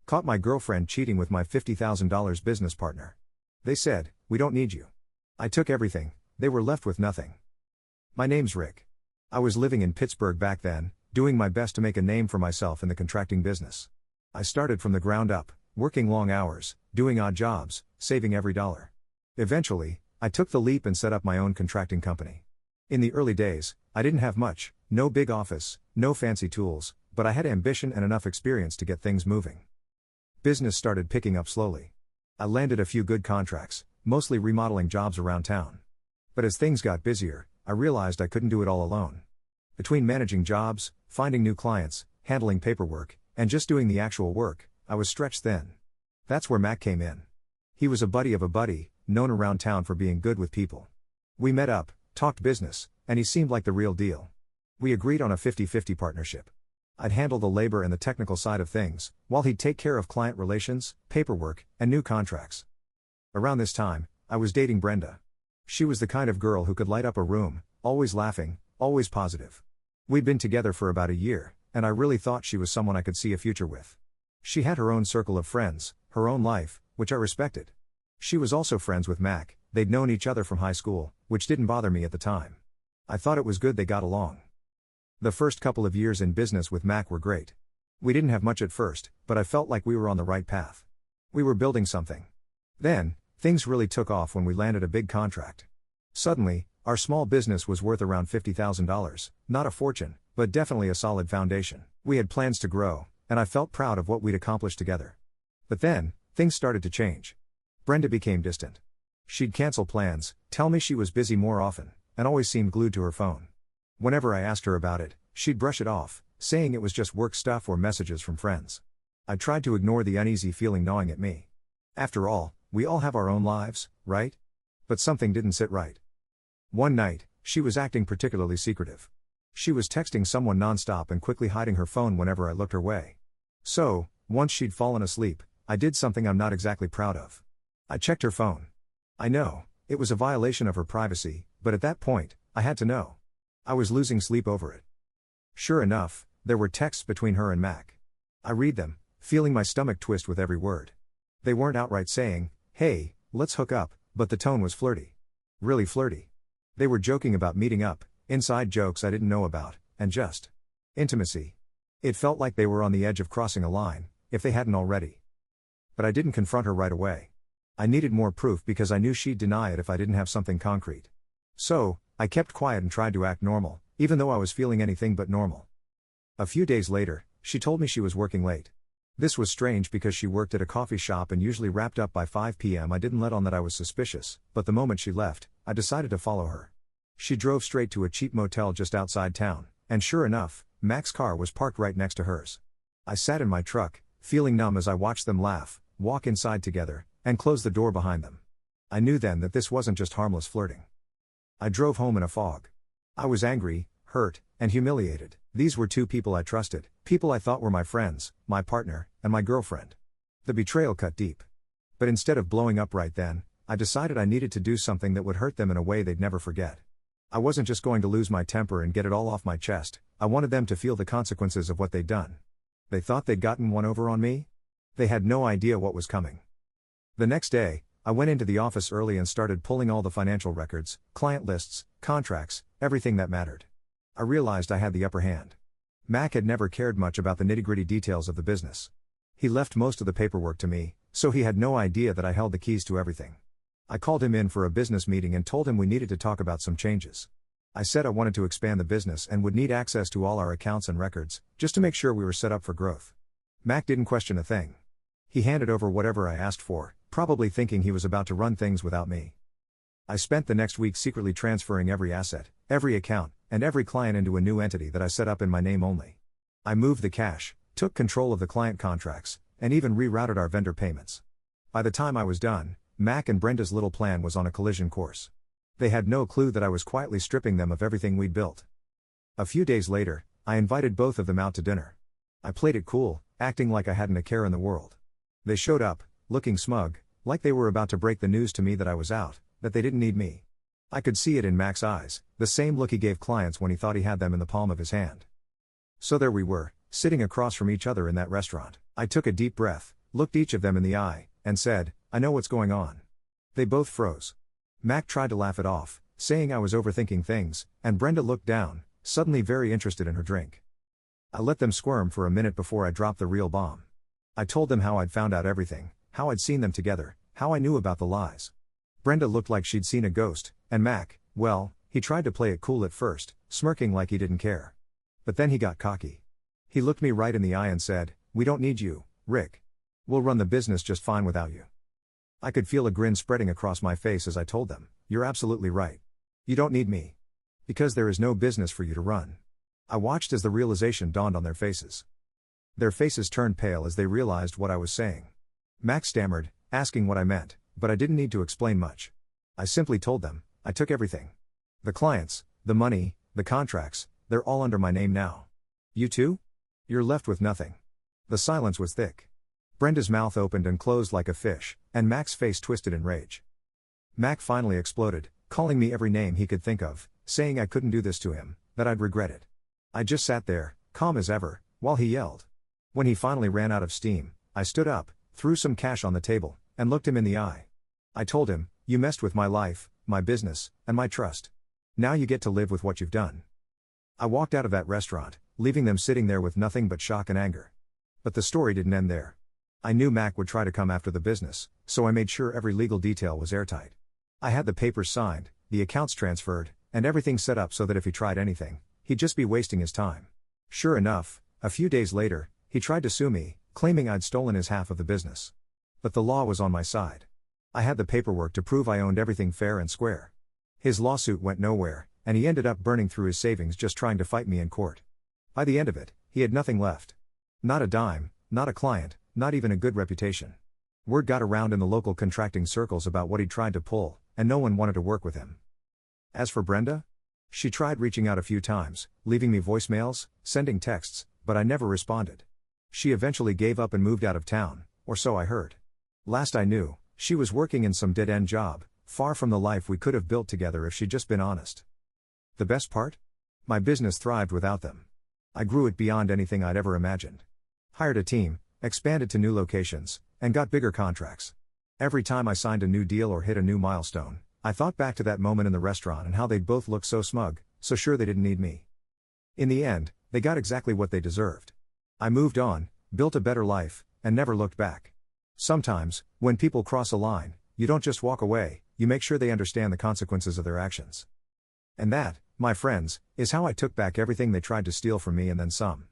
Caught my girlfriend cheating with my $50,000 business partner. They said, "We don't need you." I took everything, they were left with nothing. My name's Rick. I was living in Pittsburgh back then, doing my best to make a name for myself in the contracting business. I started from the ground up, working long hours, doing odd jobs, saving every dollar. Eventually, I took the leap and set up my own contracting company. In the early days, I didn't have much, no big office, no fancy tools, but I had ambition and enough experience to get things moving. Business started picking up slowly. I landed a few good contracts, mostly remodeling jobs around town. But as things got busier, I realized I couldn't do it all alone. Between managing jobs, finding new clients, handling paperwork, and just doing the actual work, I was stretched thin. That's where Mac came in. He was a buddy of a buddy, known around town for being good with people. We met up, talked business, and he seemed like the real deal. We agreed on a 50-50 partnership. I'd handle the labor and the technical side of things, while he'd take care of client relations, paperwork, and new contracts. Around this time, I was dating Brenda. She was the kind of girl who could light up a room, always laughing, always positive. We'd been together for about a year, and I really thought she was someone I could see a future with. She had her own circle of friends, her own life, which I respected. She was also friends with Mac, they'd known each other from high school, which didn't bother me at the time. I thought it was good they got along. The first couple of years in business with Mac were great. We didn't have much at first, but I felt like we were on the right path. We were building something. Then, things really took off when we landed a big contract. Suddenly, our small business was worth around $50,000, not a fortune, but definitely a solid foundation. We had plans to grow, and I felt proud of what we'd accomplished together. But then, things started to change. Brenda became distant. She'd cancel plans, tell me she was busy more often, and always seemed glued to her phone. Whenever I asked her about it, she'd brush it off, saying it was just work stuff or messages from friends. I tried to ignore the uneasy feeling gnawing at me. After all, we all have our own lives, right? But something didn't sit right. One night, she was acting particularly secretive. She was texting someone nonstop and quickly hiding her phone whenever I looked her way. So, once she'd fallen asleep, I did something I'm not exactly proud of. I checked her phone. I know, it was a violation of her privacy, but at that point, I had to know. I was losing sleep over it. Sure enough, there were texts between her and Mac. I read them, feeling my stomach twist with every word. They weren't outright saying, "Hey, let's hook up," but the tone was flirty. Really flirty. They were joking about meeting up, inside jokes I didn't know about, and just intimacy. It felt like they were on the edge of crossing a line, if they hadn't already. But I didn't confront her right away. I needed more proof because I knew she'd deny it if I didn't have something concrete. So, I kept quiet and tried to act normal, even though I was feeling anything but normal. A few days later, she told me she was working late. This was strange because she worked at a coffee shop and usually wrapped up by 5 p.m. I didn't let on that I was suspicious, but the moment she left, I decided to follow her. She drove straight to a cheap motel just outside town, and sure enough, Mac's car was parked right next to hers. I sat in my truck, feeling numb as I watched them laugh, walk inside together, and close the door behind them. I knew then that this wasn't just harmless flirting. I drove home in a fog. I was angry, hurt, and humiliated. These were two people I trusted, people I thought were my friends, my partner, and my girlfriend. The betrayal cut deep. But instead of blowing up right then, I decided I needed to do something that would hurt them in a way they'd never forget. I wasn't just going to lose my temper and get it all off my chest, I wanted them to feel the consequences of what they'd done. They thought they'd gotten one over on me? They had no idea what was coming. The next day, I went into the office early and started pulling all the financial records, client lists, contracts, everything that mattered. I realized I had the upper hand. Mac had never cared much about the nitty-gritty details of the business. He left most of the paperwork to me, so he had no idea that I held the keys to everything. I called him in for a business meeting and told him we needed to talk about some changes. I said I wanted to expand the business and would need access to all our accounts and records, just to make sure we were set up for growth. Mac didn't question a thing. He handed over whatever I asked for, probably thinking he was about to run things without me. I spent the next week secretly transferring every asset, every account, and every client into a new entity that I set up in my name only. I moved the cash, took control of the client contracts, and even rerouted our vendor payments. By the time I was done, Mac and Brenda's little plan was on a collision course. They had no clue that I was quietly stripping them of everything we'd built. A few days later, I invited both of them out to dinner. I played it cool, acting like I hadn't a care in the world. They showed up, looking smug, like they were about to break the news to me that I was out, that they didn't need me. I could see it in Mac's eyes, the same look he gave clients when he thought he had them in the palm of his hand. So there we were, sitting across from each other in that restaurant. I took a deep breath, looked each of them in the eye, and said, I know what's going on. They both froze. Mac tried to laugh it off, saying I was overthinking things, and Brenda looked down, suddenly very interested in her drink. I let them squirm for a minute before I dropped the real bomb. I told them how I'd found out everything, how I'd seen them together, how I knew about the lies. Brenda looked like she'd seen a ghost, and Mac, well, he tried to play it cool at first, smirking like he didn't care. But then he got cocky. He looked me right in the eye and said, we don't need you, Rick. We'll run the business just fine without you. I could feel a grin spreading across my face as I told them, you're absolutely right. You don't need me. Because there is no business for you to run. I watched as the realization dawned on their faces. Their faces turned pale as they realized what I was saying. Max stammered, asking what I meant, but I didn't need to explain much. I simply told them, I took everything. The clients, the money, the contracts, they're all under my name now. You too? You're left with nothing. The silence was thick. Brenda's mouth opened and closed like a fish, and Mac's face twisted in rage. Mac finally exploded, calling me every name he could think of, saying I couldn't do this to him, that I'd regret it. I just sat there, calm as ever, while he yelled. When he finally ran out of steam, I stood up, threw some cash on the table, and looked him in the eye. I told him, you messed with my life, my business, and my trust. Now you get to live with what you've done. I walked out of that restaurant, leaving them sitting there with nothing but shock and anger. But the story didn't end there. I knew Mac would try to come after the business, so I made sure every legal detail was airtight. I had the papers signed, the accounts transferred, and everything set up so that if he tried anything, he'd just be wasting his time. Sure enough, a few days later, he tried to sue me, claiming I'd stolen his half of the business. But the law was on my side. I had the paperwork to prove I owned everything fair and square. His lawsuit went nowhere, and he ended up burning through his savings just trying to fight me in court. By the end of it, he had nothing left. Not a dime, not a client, not even a good reputation. Word got around in the local contracting circles about what he'd tried to pull, and no one wanted to work with him. As for Brenda? She tried reaching out a few times, leaving me voicemails, sending texts, but I never responded. She eventually gave up and moved out of town, or so I heard. Last I knew, she was working in some dead-end job, far from the life we could have built together if she'd just been honest. The best part? My business thrived without them. I grew it beyond anything I'd ever imagined. Hired a team, expanded to new locations, and got bigger contracts. Every time I signed a new deal or hit a new milestone, I thought back to that moment in the restaurant and how they'd both looked so smug, so sure they didn't need me. In the end, they got exactly what they deserved. I moved on, built a better life, and never looked back. Sometimes, when people cross a line, you don't just walk away, you make sure they understand the consequences of their actions. And that, my friends, is how I took back everything they tried to steal from me and then some.